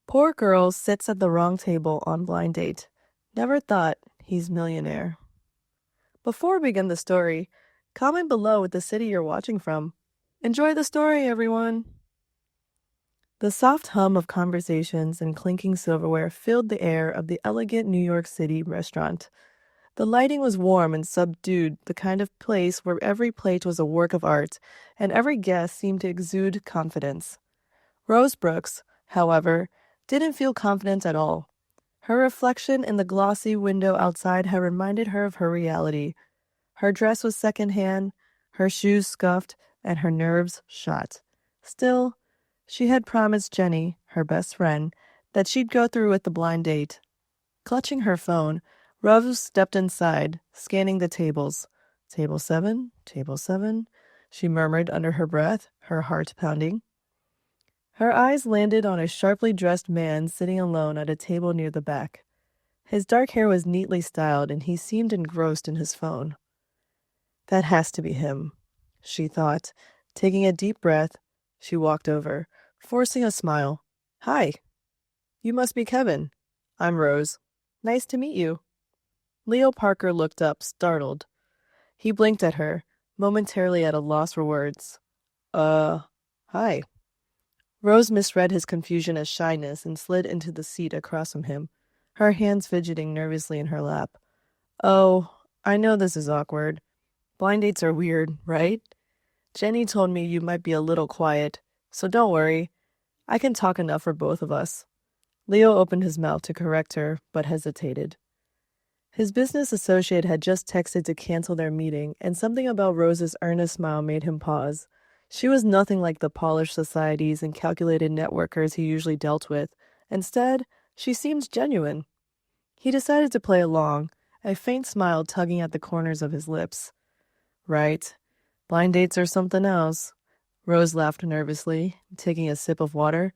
Poor girl sits at the wrong table on blind date. Never thought he's millionaire. Before we begin the story, comment below with the city you're watching from. Enjoy the story, everyone! The soft hum of conversations and clinking silverware filled the air of the elegant New York City restaurant. The lighting was warm and subdued, the kind of place where every plate was a work of art, and every guest seemed to exude confidence. Rose Brooks, however, didn't feel confident at all. Her reflection in the glossy window outside had reminded her of her reality. Her dress was secondhand, her shoes scuffed, and her nerves shot. Still, she had promised Jenny, her best friend, that she'd go through with the blind date. Clutching her phone, Rose stepped inside, scanning the tables. Table 7, she murmured under her breath, her heart pounding. Her eyes landed on a sharply dressed man sitting alone at a table near the back. His dark hair was neatly styled, and he seemed engrossed in his phone. That has to be him, she thought. Taking a deep breath, she walked over, forcing a smile. Hi. You must be Kevin. I'm Rose. Nice to meet you. Leo Parker looked up, startled. He blinked at her, momentarily at a loss for words. Hi. Rose misread his confusion as shyness and slid into the seat across from him, her hands fidgeting nervously in her lap. Oh, I know this is awkward. Blind dates are weird, right? Jenny told me you might be a little quiet, so don't worry. I can talk enough for both of us. Leo opened his mouth to correct her, but hesitated. His business associate had just texted to cancel their meeting, and something about Rose's earnest smile made him pause. She was nothing like the polished societies and calculated networkers he usually dealt with. Instead, she seemed genuine. He decided to play along, a faint smile tugging at the corners of his lips. Right. Blind dates are something else. Rose laughed nervously, taking a sip of water.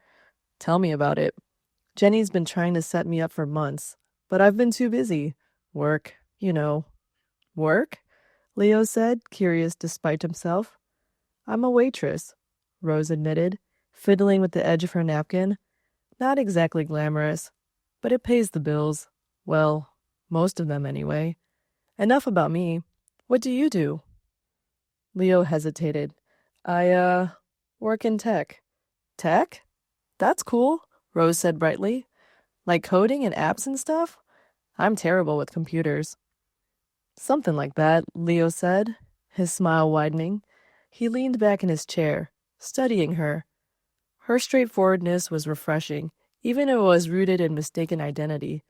Tell me about it. Jenny's been trying to set me up for months, but I've been too busy. Work, you know. Work? Leo said, curious despite himself. I'm a waitress, Rose admitted, fiddling with the edge of her napkin. Not exactly glamorous, but it pays the bills. Well, most of them anyway. Enough about me. What do you do? Leo hesitated. I work in tech. Tech? That's cool, Rose said brightly. Like coding and apps and stuff? I'm terrible with computers. Something like that, Leo said, his smile widening. He leaned back in his chair, studying her. Her straightforwardness was refreshing, even if it was rooted in mistaken identity.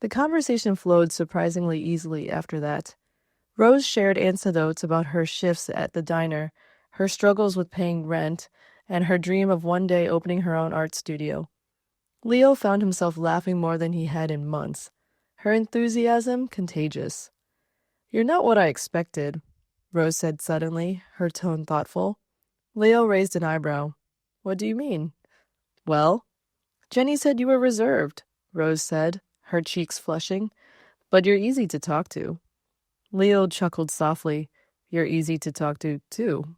The conversation flowed surprisingly easily after that. Rose shared anecdotes about her shifts at the diner, her struggles with paying rent, and her dream of one day opening her own art studio. Leo found himself laughing more than he had in months. Her enthusiasm contagious. You're not what I expected, Rose said suddenly, her tone thoughtful. Leo raised an eyebrow. What do you mean? Well, Jenny said you were reserved, Rose said, her cheeks flushing. But you're easy to talk to. Leo chuckled softly. You're easy to talk to, too.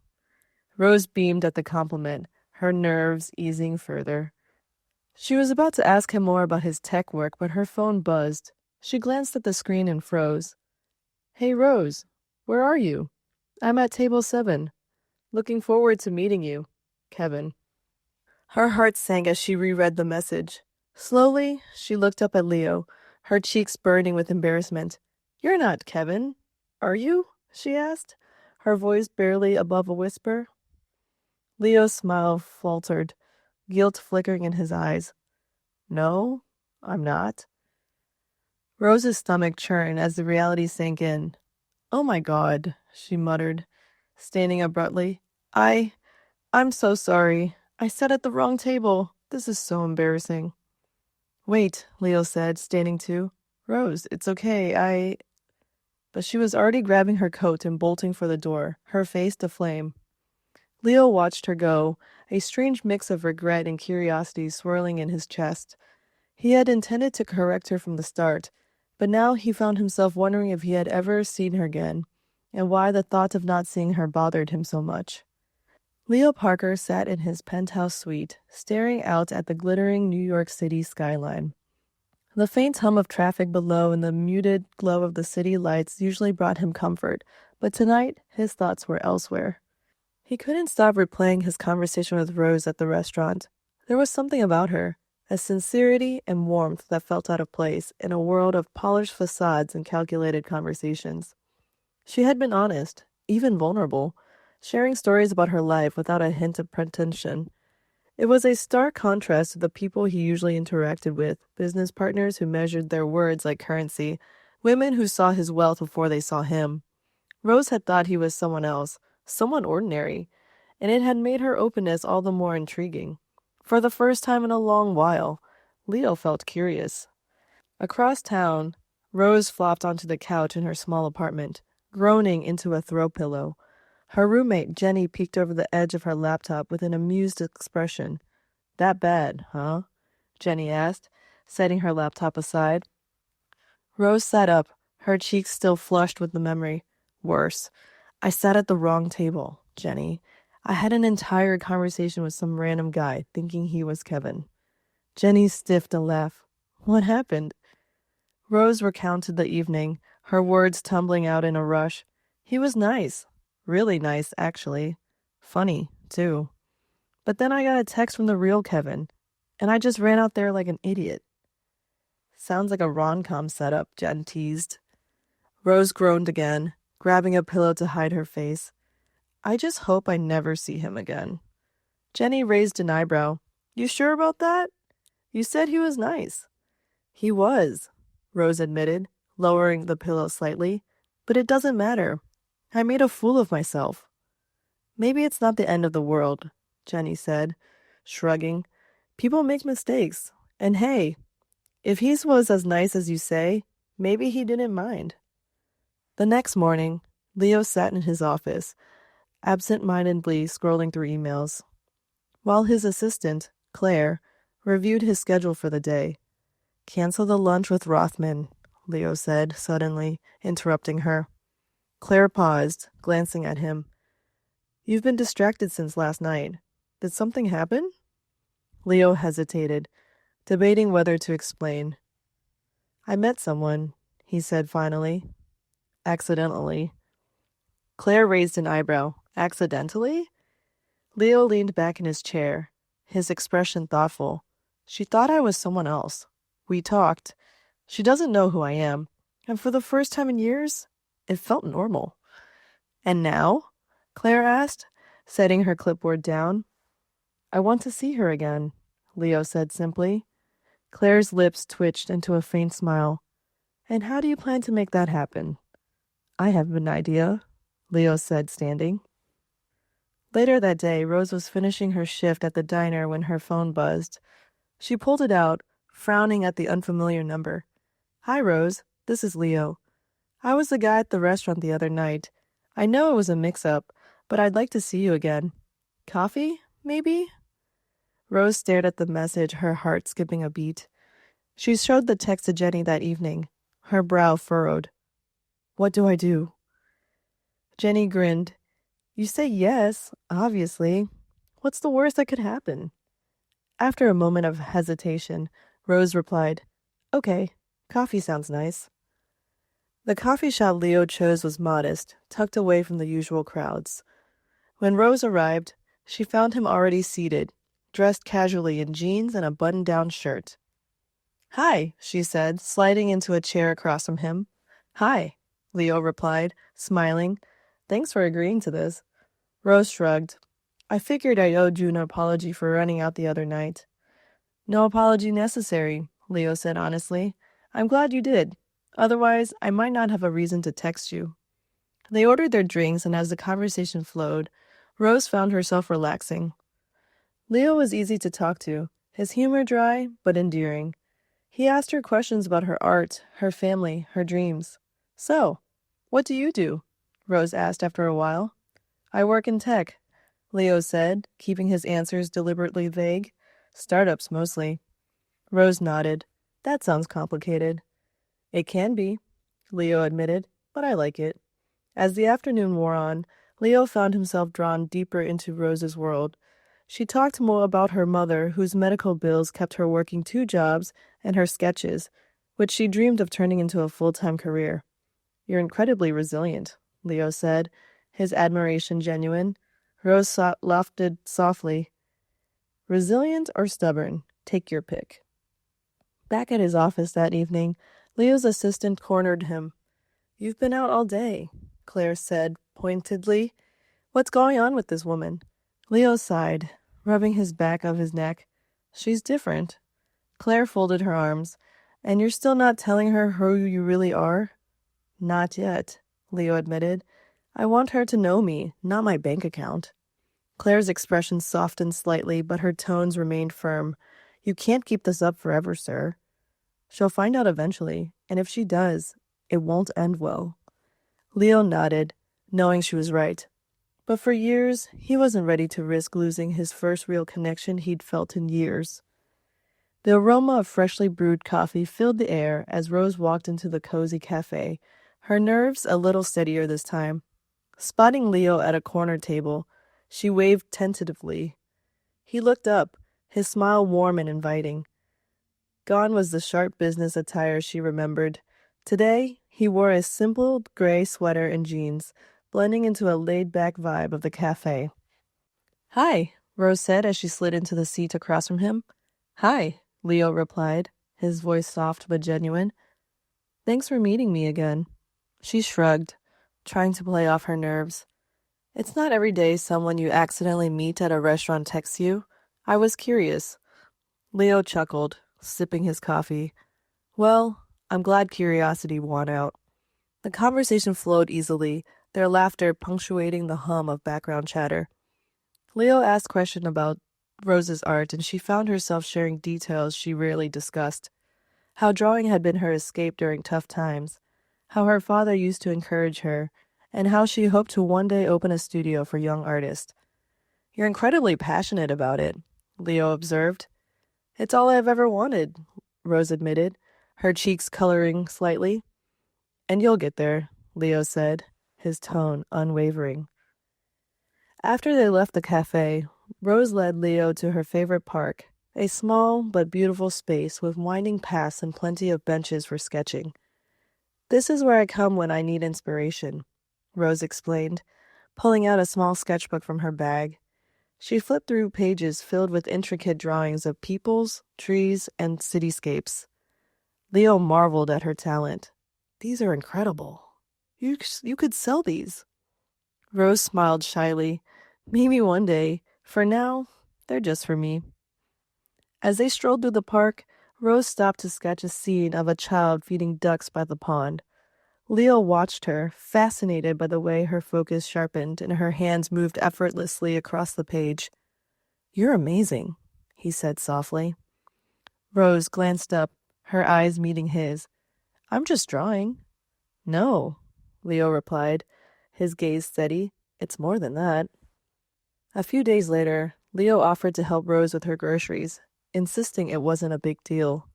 Rose beamed at the compliment, her nerves easing further. She was about to ask him more about his tech work, but her phone buzzed. She glanced at the screen and froze. Hey, Rose, where are you? I'm at table 7. Looking forward to meeting you. Kevin. Her heart sank as she reread the message. Slowly, she looked up at Leo, her cheeks burning with embarrassment. You're not Kevin, are you? She asked, her voice barely above a whisper. Leo's smile faltered, guilt flickering in his eyes. No, I'm not. Rose's stomach churned as the reality sank in. Oh my God, she muttered, standing abruptly. I'm so sorry. I sat at the wrong table. This is so embarrassing. Wait, Leo said, standing too. Rose, it's okay, But she was already grabbing her coat and bolting for the door, her face aflame. Leo watched her go, a strange mix of regret and curiosity swirling in his chest. He had intended to correct her from the start, but now he found himself wondering if he had ever seen her again, and why the thought of not seeing her bothered him so much. Leo Parker sat in his penthouse suite, staring out at the glittering New York City skyline. The faint hum of traffic below and the muted glow of the city lights usually brought him comfort, but tonight his thoughts were elsewhere. He couldn't stop replaying his conversation with Rose at the restaurant. There was something about her, a sincerity and warmth that felt out of place in a world of polished facades and calculated conversations. She had been honest, even vulnerable, sharing stories about her life without a hint of pretension. It was a stark contrast to the people he usually interacted with, business partners who measured their words like currency, women who saw his wealth before they saw him. Rose had thought he was someone else, someone ordinary, and it had made her openness all the more intriguing. For the first time in a long while, Leo felt curious. Across town, Rose flopped onto the couch in her small apartment, groaning into a throw pillow. Her roommate, Jenny, peeked over the edge of her laptop with an amused expression. "That bad, huh?" Jenny asked, setting her laptop aside. Rose sat up, her cheeks still flushed with the memory. "Worse. I sat at the wrong table, Jenny. I had an entire conversation with some random guy, thinking he was Kevin." Jenny stiffed a laugh. "What happened?" Rose recounted the evening, her words tumbling out in a rush. "He was nice. Really nice, actually. Funny, too. But then I got a text from the real Kevin, and I just ran out there like an idiot." "Sounds like a rom-com setup," Jen teased. Rose groaned again, grabbing a pillow to hide her face. "I just hope I never see him again." Jenny raised an eyebrow. "You sure about that? You said he was nice." "He was," Rose admitted, lowering the pillow slightly. "But it doesn't matter. I made a fool of myself." "Maybe it's not the end of the world," Jenny said, shrugging. "People make mistakes. And hey, if he was as nice as you say, maybe he didn't mind." The next morning, Leo sat in his office, absent-mindedly scrolling through emails, while his assistant, Claire, reviewed his schedule for the day. "Cancel the lunch with Rothman," Leo said, suddenly, interrupting her. Claire paused, glancing at him. "You've been distracted since last night. Did something happen?" Leo hesitated, debating whether to explain. "I met someone," he said finally. "Accidentally." Claire raised an eyebrow. "Accidentally?" Leo leaned back in his chair, his expression thoughtful. "She thought I was someone else. We talked. She doesn't know who I am, and for the first time in years, it felt normal." "And now?" Claire asked, setting her clipboard down. "I want to see her again," Leo said simply. Claire's lips twitched into a faint smile. "And how do you plan to make that happen?" "I have an idea," Leo said, standing. Later that day, Rose was finishing her shift at the diner when her phone buzzed. She pulled it out, frowning at the unfamiliar number. "Hi, Rose. This is Leo. I was the guy at the restaurant the other night. I know it was a mix-up, but I'd like to see you again. Coffee, maybe?" Rose stared at the message, her heart skipping a beat. She showed the text to Jenny that evening, her brow furrowed. "What do I do?" Jenny grinned. "You say yes, obviously. What's the worst that could happen?" After a moment of hesitation, Rose replied, "Okay, coffee sounds nice." The coffee shop Leo chose was modest, tucked away from the usual crowds. When Rose arrived, she found him already seated, dressed casually in jeans and a button-down shirt. "Hi," she said, sliding into a chair across from him. "Hi," Leo replied, smiling. "Thanks for agreeing to this." Rose shrugged. "I figured I owed you an apology for running out the other night." "No apology necessary," Leo said honestly. "I'm glad you did. Otherwise, I might not have a reason to text you." They ordered their drinks, and as the conversation flowed, Rose found herself relaxing. Leo was easy to talk to, his humor dry but endearing. He asked her questions about her art, her family, her dreams. "So, what do you do?" Rose asked after a while. "I work in tech," Leo said, keeping his answers deliberately vague. "Startups, mostly." Rose nodded. "That sounds complicated." "It can be," Leo admitted, "but I like it." As the afternoon wore on, Leo found himself drawn deeper into Rose's world. She talked more about her mother, whose medical bills kept her working 2 jobs, and her sketches, which she dreamed of turning into a full-time career. "You're incredibly resilient," Leo said, his admiration genuine. Rose laughed softly. "Resilient or stubborn? Take your pick." Back at his office that evening, Leo's assistant cornered him. "You've been out all day," Claire said pointedly. "What's going on with this woman?" Leo sighed, rubbing his back of his neck. "She's different." Claire folded her arms. "And you're still not telling her who you really are?" "Not yet," Leo admitted. "I want her to know me, not my bank account." Claire's expression softened slightly, but her tones remained firm. "You can't keep this up forever, sir." "She'll find out eventually, and if she does, it won't end well." Leo nodded, knowing she was right. But for years, he wasn't ready to risk losing his first real connection he'd felt in years. The aroma of freshly brewed coffee filled the air as Rose walked into the cozy cafe, her nerves a little steadier this time. Spotting Leo at a corner table, she waved tentatively. He looked up, his smile warm and inviting. Gone was the sharp business attire she remembered. Today, he wore a simple gray sweater and jeans, blending into a laid-back vibe of the cafe. "Hi," Rose said as she slid into the seat across from him. "Hi," Leo replied, his voice soft but genuine. "Thanks for meeting me again." She shrugged, trying to play off her nerves. "It's not every day someone you accidentally meet at a restaurant texts you. I was curious." Leo chuckled, sipping his coffee. "Well, I'm glad curiosity won out." The conversation flowed easily, their laughter punctuating the hum of background chatter. Leo asked questions about Rose's art, and she found herself sharing details she rarely discussed. How drawing had been her escape during tough times, how her father used to encourage her, and how she hoped to one day open a studio for young artists. "You're incredibly passionate about it," Leo observed. "It's all I've ever wanted," Rose admitted, her cheeks coloring slightly. "And you'll get there," Leo said, his tone unwavering. After they left the cafe, Rose led Leo to her favorite park, a small but beautiful space with winding paths and plenty of benches for sketching. "This is where I come when I need inspiration," Rose explained, pulling out a small sketchbook from her bag. She flipped through pages filled with intricate drawings of peoples, trees, and cityscapes. Leo marveled at her talent. "These are incredible. You could sell these." Rose smiled shyly. "Maybe one day. For now, they're just for me." As they strolled through the park, Rose stopped to sketch a scene of a child feeding ducks by the pond. Leo watched her, fascinated by the way her focus sharpened and her hands moved effortlessly across the page. "You're amazing," he said softly. Rose glanced up, her eyes meeting his. "I'm just drawing." "No," Leo replied, his gaze steady. "It's more than that." A few days later, Leo offered to help Rose with her groceries, insisting it wasn't a big deal.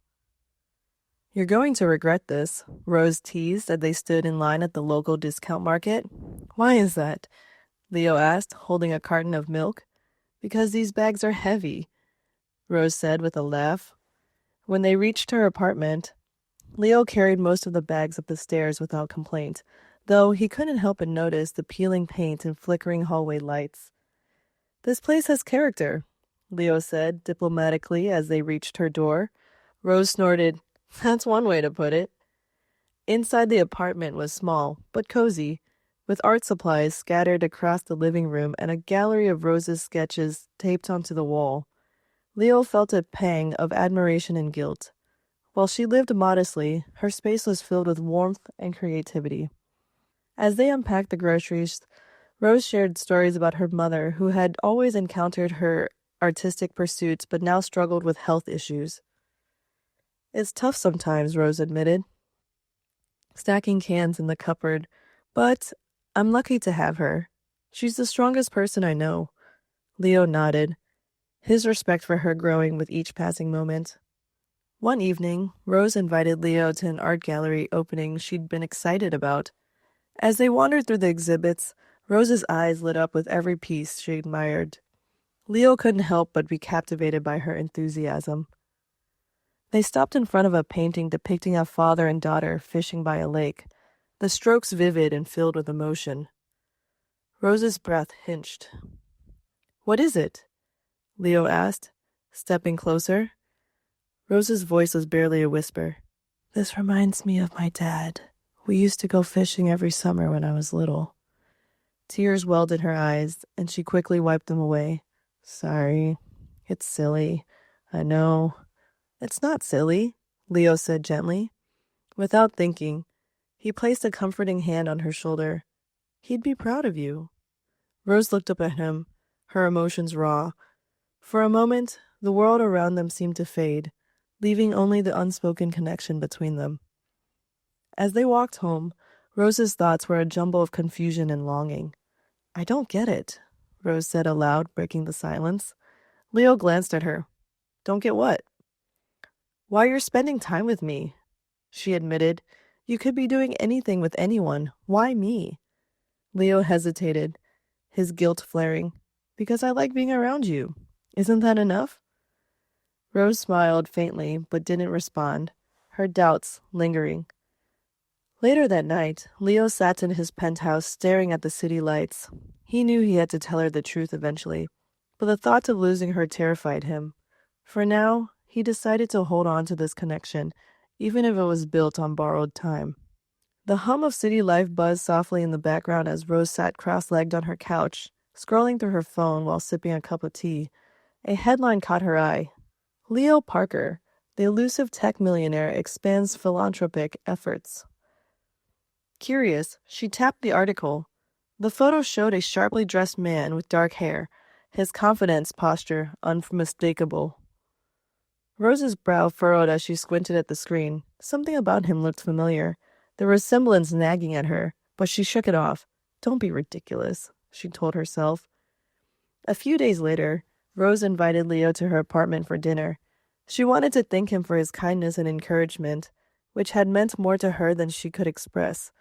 "You're going to regret this," Rose teased as they stood in line at the local discount market. "Why is that?" Leo asked, holding a carton of milk. "Because these bags are heavy," Rose said with a laugh. When they reached her apartment, Leo carried most of the bags up the stairs without complaint, though he couldn't help but notice the peeling paint and flickering hallway lights. "This place has character," Leo said diplomatically as they reached her door. Rose snorted. "That's one way to put it." Inside the apartment was small, but cozy, with art supplies scattered across the living room and a gallery of Rose's sketches taped onto the wall. Leo felt a pang of admiration and guilt. While she lived modestly, her space was filled with warmth and creativity. As they unpacked the groceries, Rose shared stories about her mother, who had always encountered her artistic pursuits but now struggled with health issues. "It's tough sometimes," Rose admitted, stacking cans in the cupboard, "but I'm lucky to have her. She's the strongest person I know." Leo nodded, his respect for her growing with each passing moment. One evening, Rose invited Leo to an art gallery opening she'd been excited about. As they wandered through the exhibits, Rose's eyes lit up with every piece she admired. Leo couldn't help but be captivated by her enthusiasm. They stopped in front of a painting depicting a father and daughter fishing by a lake, the strokes vivid and filled with emotion. Rose's breath hinched. "What is it?" Leo asked, stepping closer. Rose's voice was barely a whisper. "This reminds me of my dad. We used to go fishing every summer when I was little." Tears welled in her eyes, and she quickly wiped them away. "Sorry. It's silly. I know." "It's not silly," Leo said gently. Without thinking, he placed a comforting hand on her shoulder. "He'd be proud of you." Rose looked up at him, her emotions raw. For a moment, the world around them seemed to fade, leaving only the unspoken connection between them. As they walked home, Rose's thoughts were a jumble of confusion and longing. "I don't get it," Rose said aloud, breaking the silence. Leo glanced at her. "Don't get what?" "Why you're spending time with me," she admitted. "You could be doing anything with anyone. Why me?" Leo hesitated, his guilt flaring. "Because I like being around you. Isn't that enough?" Rose smiled faintly, but didn't respond, her doubts lingering. Later that night, Leo sat in his penthouse staring at the city lights. He knew he had to tell her the truth eventually, but the thought of losing her terrified him. For now, he decided to hold on to this connection, even if it was built on borrowed time. The hum of city life buzzed softly in the background as Rose sat cross-legged on her couch, scrolling through her phone while sipping a cup of tea. A headline caught her eye. "Leo Parker, the elusive tech millionaire, expands philanthropic efforts." Curious, she tapped the article. The photo showed a sharply dressed man with dark hair, his confidence posture unmistakable. Rose's brow furrowed as she squinted at the screen. Something about him looked familiar, the resemblance nagging at her, but she shook it off. "Don't be ridiculous," she told herself. A few days later, Rose invited Leo to her apartment for dinner. She wanted to thank him for his kindness and encouragement, which had meant more to her than she could express.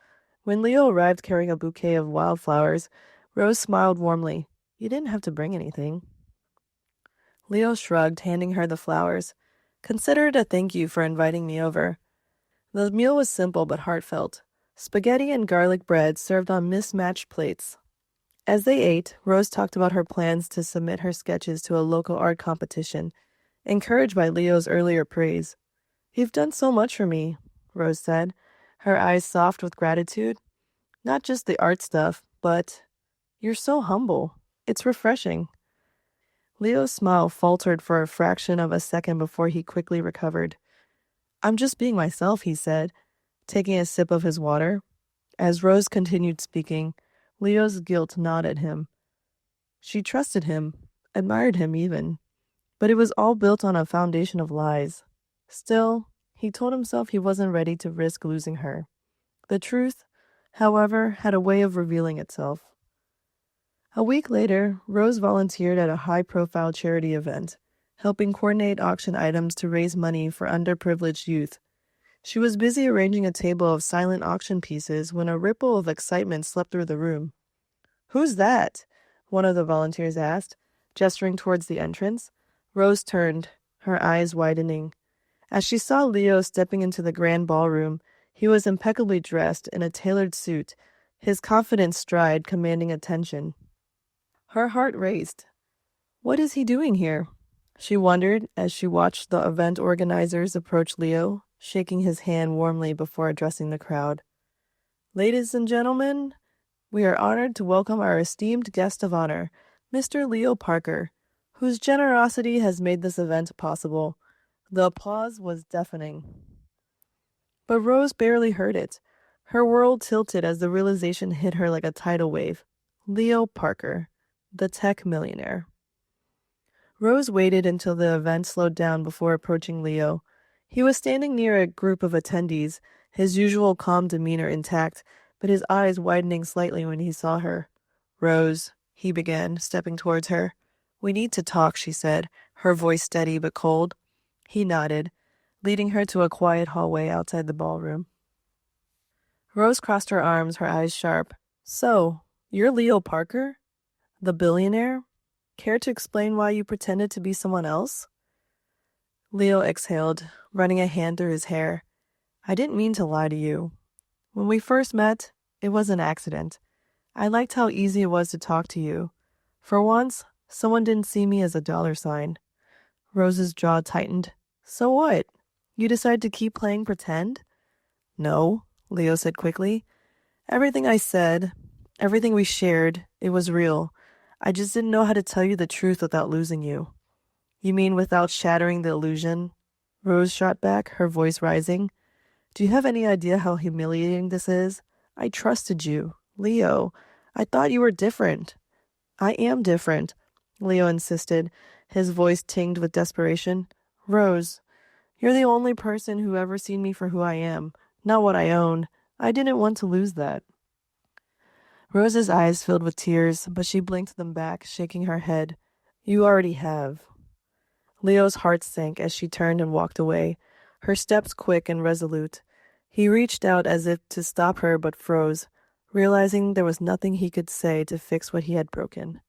When Leo arrived carrying a bouquet of wildflowers, Rose smiled warmly. "You didn't have to bring anything." Leo shrugged, handing her the flowers. "Consider it a thank you for inviting me over." The meal was simple but heartfelt. Spaghetti and garlic bread served on mismatched plates. As they ate, Rose talked about her plans to submit her sketches to a local art competition, encouraged by Leo's earlier praise. "You've done so much for me," Rose said, her eyes soft with gratitude. "Not just the art stuff, but you're so humble. It's refreshing." Leo's smile faltered for a fraction of a second before he quickly recovered. "I'm just being myself," he said, taking a sip of his water. As Rose continued speaking, Leo's guilt gnawed at him. She trusted him, admired him even, but it was all built on a foundation of lies. Still, he told himself he wasn't ready to risk losing her. The truth, however, had a way of revealing itself. A week later, Rose volunteered at a high-profile charity event, helping coordinate auction items to raise money for underprivileged youth. She was busy arranging a table of silent auction pieces when a ripple of excitement swept through the room. "Who's that?" one of the volunteers asked, gesturing towards the entrance. Rose turned, her eyes widening. As she saw Leo stepping into the grand ballroom, he was impeccably dressed in a tailored suit, his confident stride commanding attention. Her heart raced. What is he doing here? She wondered as she watched the event organizers approach Leo, shaking his hand warmly before addressing the crowd. "Ladies and gentlemen, we are honored to welcome our esteemed guest of honor, Mr. Leo Parker, whose generosity has made this event possible." The applause was deafening. But Rose barely heard it. Her world tilted as the realization hit her like a tidal wave. Leo Parker, the tech millionaire. Rose waited until the event slowed down before approaching Leo. He was standing near a group of attendees, his usual calm demeanor intact, but his eyes widening slightly when he saw her. "Rose," he began, stepping towards her. "We need to talk," she said, her voice steady but cold. He nodded, leading her to a quiet hallway outside the ballroom. Rose crossed her arms, her eyes sharp. "So, You're Leo Parker? The billionaire? Care to explain why you pretended to be someone else? Leo exhaled, running a hand through his hair. I didn't mean to lie to you. When we first met, it was an accident. I liked how easy it was to talk to you. For once, someone didn't see me as a dollar sign. Rose's jaw tightened. So what? You decided to keep playing pretend? No, Leo said quickly. Everything I said, everything we shared, it was real. I just didn't know how to tell you the truth without losing you. You mean without shattering the illusion? Rose shot back, her voice rising. Do you have any idea how humiliating this is? I trusted you. Leo, I thought you were different. I am different, Leo insisted, his voice tinged with desperation. Rose, you're the only person who ever seen me for who I am, not what I own. I didn't want to lose that. Rose's eyes filled with tears, but she blinked them back, shaking her head. You already have. Leo's heart sank as she turned and walked away, her steps quick and resolute. He reached out as if to stop her but froze, realizing there was nothing he could say to fix what he had broken.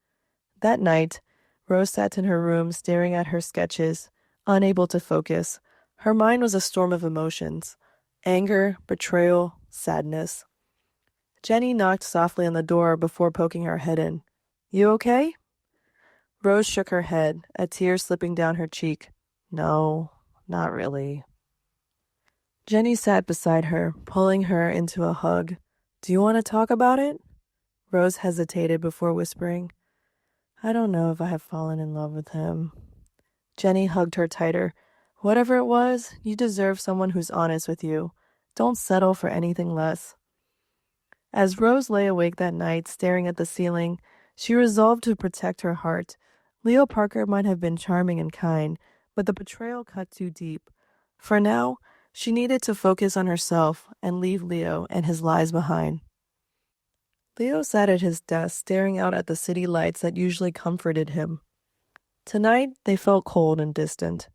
That night, Rose sat in her room staring at her sketches, unable to focus. Her mind was a storm of emotions: anger, betrayal, sadness. Jenny knocked softly on the door before poking her head in. You okay? Rose shook her head, a tear slipping down her cheek. No, not really. Jenny sat beside her, pulling her into a hug. Do you want to talk about it? Rose hesitated before whispering, I don't know if I have fallen in love with him. Jenny hugged her tighter. Whatever it was, you deserve someone who's honest with you. Don't settle for anything less. As Rose lay awake that night, staring at the ceiling, she resolved to protect her heart. Leo Parker might have been charming and kind, but the betrayal cut too deep. For now, she needed to focus on herself and leave Leo and his lies behind. Leo sat at his desk, staring out at the city lights that usually comforted him. Tonight, they felt cold and distant.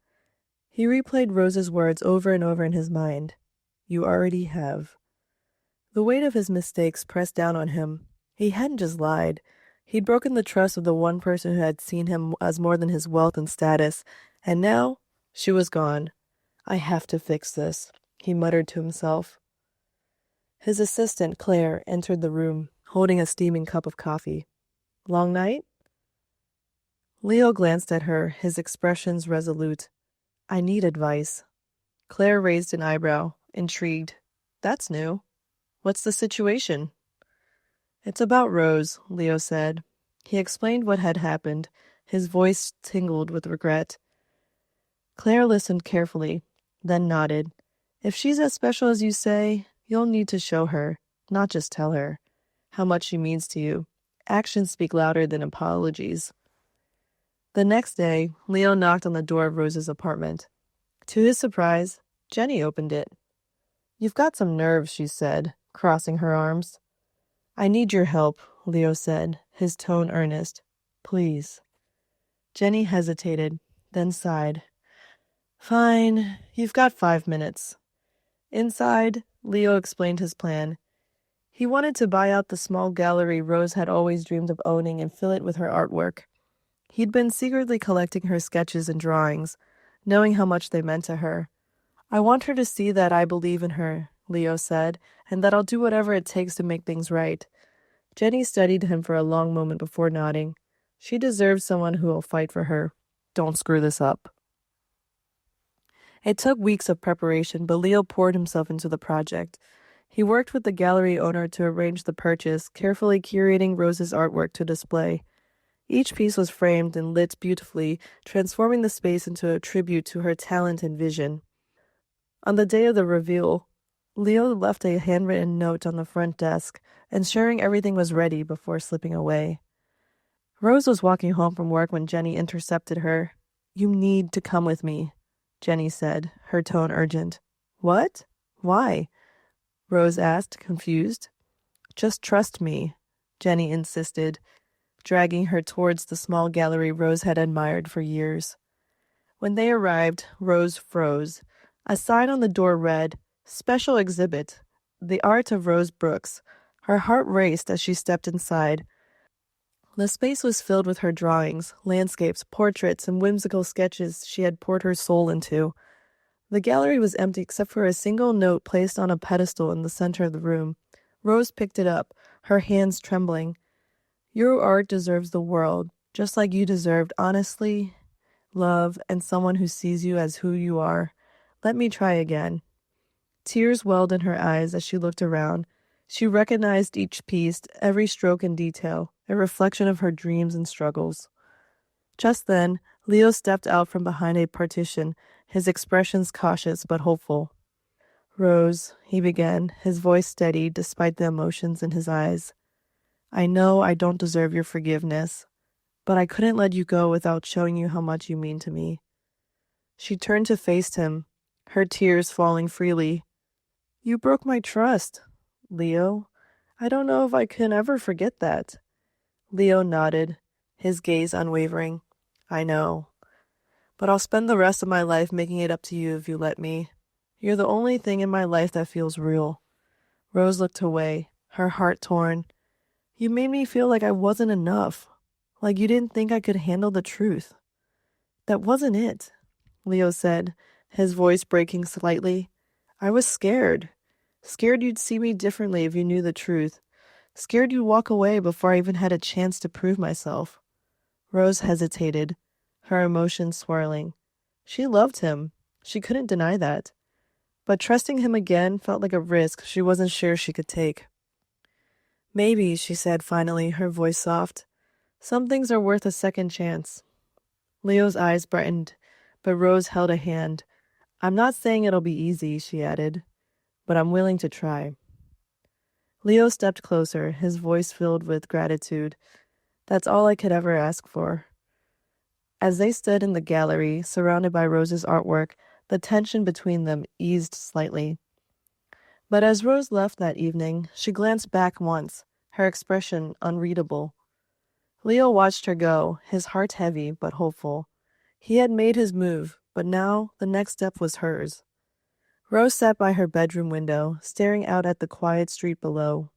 He replayed Rose's words over and over in his mind. You already have. The weight of his mistakes pressed down on him. He hadn't just lied. He'd broken the trust of the one person who had seen him as more than his wealth and status, and now she was gone. I have to fix this, he muttered to himself. His assistant, Claire, entered the room, holding a steaming cup of coffee. Long night? Leo glanced at her, his expressions resolute. I need advice. Claire raised an eyebrow, intrigued. That's new. What's the situation? It's about Rose, Leo said. He explained what had happened, his voice tingled with regret. Claire listened carefully, then nodded. If she's as special as you say, you'll need to show her, not just tell her, how much she means to you. Actions speak louder than apologies. The next day, Leo knocked on the door of Rose's apartment. To his surprise, Jenny opened it. You've got some nerves, she said, crossing her arms. I need your help, Leo said, his tone earnest. Please. Jenny hesitated, then sighed. Fine, you've got 5 minutes. Inside, Leo explained his plan. He wanted to buy out the small gallery Rose had always dreamed of owning and fill it with her artwork. He'd been secretly collecting her sketches and drawings, knowing how much they meant to her. I want her to see that I believe in her, Leo said, and that I'll do whatever it takes to make things right. Jenny studied him for a long moment before nodding. She deserves someone who will fight for her. Don't screw this up. It took weeks of preparation, but Leo poured himself into the project. He worked with the gallery owner to arrange the purchase, carefully curating Rose's artwork to display. Each piece was framed and lit beautifully, transforming the space into a tribute to her talent and vision. On the day of the reveal, Leo left a handwritten note on the front desk, ensuring everything was ready before slipping away. Rose was walking home from work when Jenny intercepted her. You need to come with me, Jenny said, her tone urgent. What? Why? Rose asked, confused. Just trust me, Jenny insisted, dragging her towards the small gallery Rose had admired for years. When they arrived, Rose froze. A sign on the door read, Special Exhibit, The Art of Rose Brooks. Her heart raced as she stepped inside. The space was filled with her drawings, landscapes, portraits, and whimsical sketches she had poured her soul into. The gallery was empty except for a single note placed on a pedestal in the center of the room. Rose picked it up, her hands trembling. Your art deserves the world, just like you deserved honesty, love, and someone who sees you as who you are. Let me try again. Tears welled in her eyes as she looked around. She recognized each piece, every stroke and detail, a reflection of her dreams and struggles. Just then, Leo stepped out from behind a partition, his expressions cautious but hopeful. Rose, he began, his voice steady despite the emotions in his eyes. I know I don't deserve your forgiveness, but I couldn't let you go without showing you how much you mean to me. She turned to face him, her tears falling freely. You broke my trust, Leo. I don't know if I can ever forget that. Leo nodded, his gaze unwavering. I know. But I'll spend the rest of my life making it up to you if you let me. You're the only thing in my life that feels real. Rose looked away, her heart torn. You made me feel like I wasn't enough, like you didn't think I could handle the truth. That wasn't it, Leo said, his voice breaking slightly. I was scared. Scared you'd see me differently if you knew the truth. Scared you'd walk away before I even had a chance to prove myself. Rose hesitated, her emotions swirling. She loved him. She couldn't deny that. But trusting him again felt like a risk she wasn't sure she could take. Maybe, she said finally, her voice soft. Some things are worth a second chance. Leo's eyes brightened, but Rose held a hand. I'm not saying it'll be easy, she added, but I'm willing to try. Leo stepped closer, his voice filled with gratitude. That's all I could ever ask for. As they stood in the gallery, surrounded by Rose's artwork, the tension between them eased slightly. But as Rose left that evening, she glanced back once, her expression unreadable. Leo watched her go, his heart heavy but hopeful. He had made his move, but now the next step was hers. Rose sat by her bedroom window, staring out at the quiet street below.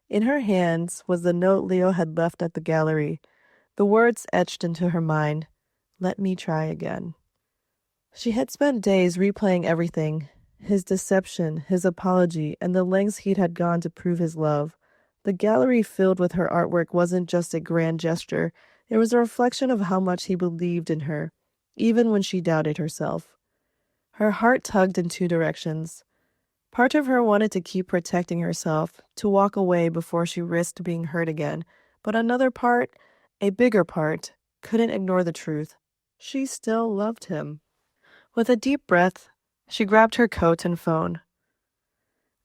In her hands was the note Leo had left at the gallery, the words etched into her mind, "Let me try again." She had spent days replaying everything, his deception, his apology, and the lengths he had gone to prove his love. The gallery filled with her artwork wasn't just a grand gesture, it was a reflection of how much he believed in her, even when she doubted herself. Her heart tugged in two directions. Part of her wanted to keep protecting herself, to walk away before she risked being hurt again, but another part, a bigger part, couldn't ignore the truth. She still loved him. With a deep breath, she grabbed her coat and phone.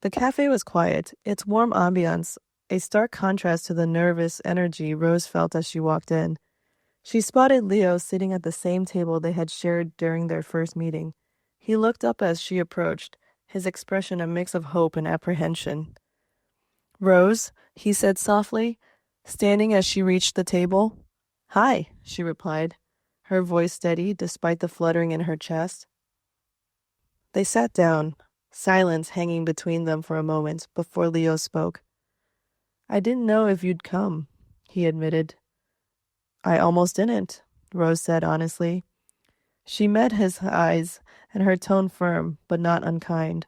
The cafe was quiet, its warm ambiance a stark contrast to the nervous energy Rose felt as she walked in. She spotted Leo sitting at the same table they had shared during their first meeting. He looked up as she approached, his expression a mix of hope and apprehension. "Rose," he said softly, standing as she reached the table. "Hi," she replied, her voice steady despite the fluttering in her chest. They sat down, silence hanging between them for a moment before Leo spoke. "I didn't know if you'd come," he admitted. "I almost didn't," Rose said honestly. She met his eyes, and her tone firm, but not unkind.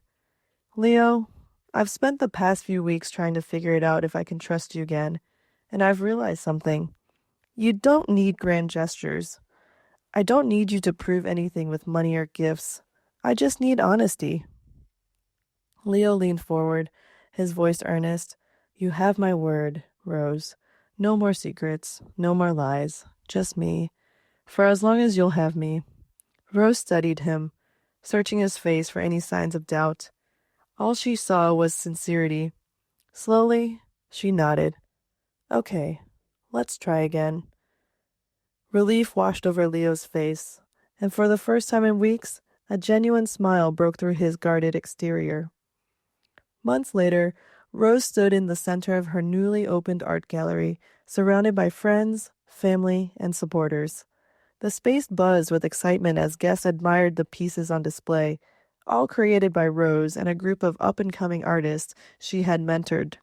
"Leo, I've spent the past few weeks trying to figure it out if I can trust you again, and I've realized something. You don't need grand gestures. I don't need you to prove anything with money or gifts. I just need honesty." Leo leaned forward, his voice earnest. "You have my word, Rose. No more secrets, no more lies, just me. For as long as you'll have me." Rose studied him, searching his face for any signs of doubt. All she saw was sincerity. Slowly, she nodded. "Okay, let's try again." Relief washed over Leo's face, and for the first time in weeks, a genuine smile broke through his guarded exterior. Months later, Rose stood in the center of her newly opened art gallery, surrounded by friends, family, and supporters. The space buzzed with excitement as guests admired the pieces on display, all created by Rose and a group of up-and-coming artists she had mentored.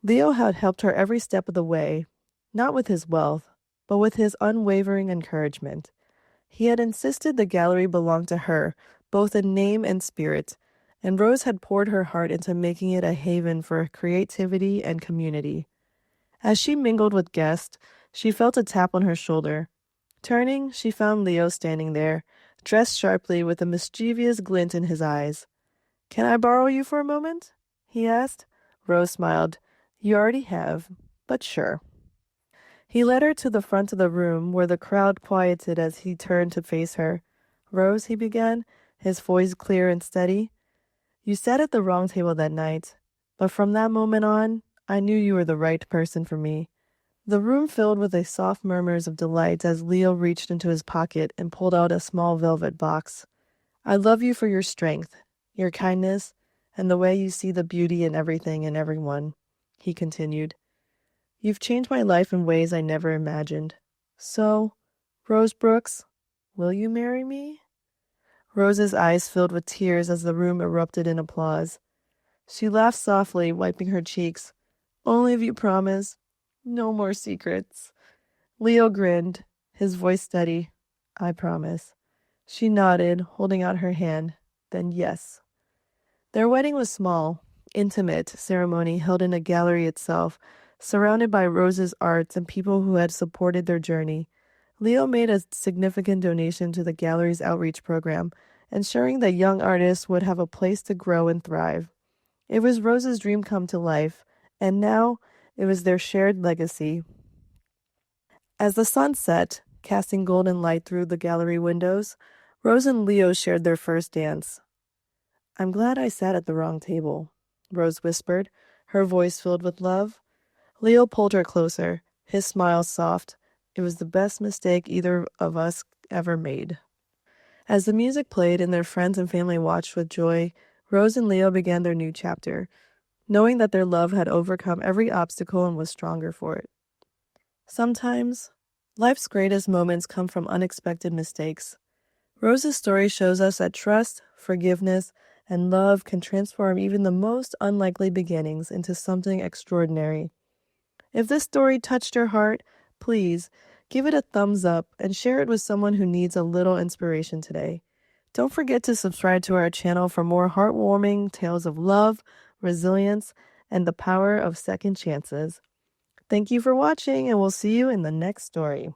Leo had helped her every step of the way, not with his wealth, but with his unwavering encouragement. He had insisted the gallery belonged to her, both in name and spirit, and Rose had poured her heart into making it a haven for creativity and community. As she mingled with guests, she felt a tap on her shoulder. Turning, she found Leo standing there, dressed sharply with a mischievous glint in his eyes. "Can I borrow you for a moment?" he asked. Rose smiled. "You already have, but sure." He led her to the front of the room, where the crowd quieted as he turned to face her. "Rose," he began, his voice clear and steady, "you sat at the wrong table that night, but from that moment on, I knew you were the right person for me." The room filled with a soft murmurs of delight as Leo reached into his pocket and pulled out a small velvet box. "I love you for your strength, your kindness, and the way you see the beauty in everything and everyone," he continued. "You've changed my life in ways I never imagined. So, Rose Brooks, will you marry me?" Rose's eyes filled with tears as the room erupted in applause. She laughed softly, wiping her cheeks. "Only if you promise. No more secrets." Leo grinned, his voice steady. "I promise." She nodded, holding out her hand. Then yes. Their wedding was small, intimate ceremony held in a gallery itself, surrounded by Rose's arts and people who had supported their journey. Leo made a significant donation to the gallery's outreach program, ensuring that young artists would have a place to grow and thrive. It was Rose's dream come to life, and now it was their shared legacy. As the sun set, casting golden light through the gallery windows, Rose and Leo shared their first dance. "I'm glad I sat at the wrong table," Rose whispered, her voice filled with love. Leo pulled her closer, his smile soft. "It was the best mistake either of us ever made." As the music played and their friends and family watched with joy, Rose and Leo began their new chapter, knowing that their love had overcome every obstacle and was stronger for it. Sometimes, life's greatest moments come from unexpected mistakes. Rose's story shows us that trust, forgiveness, and love can transform even the most unlikely beginnings into something extraordinary. If this story touched your heart, please give it a thumbs up and share it with someone who needs a little inspiration today. Don't forget to subscribe to our channel for more heartwarming tales of love, resilience, and the power of second chances. Thank you for watching, and we'll see you in the next story.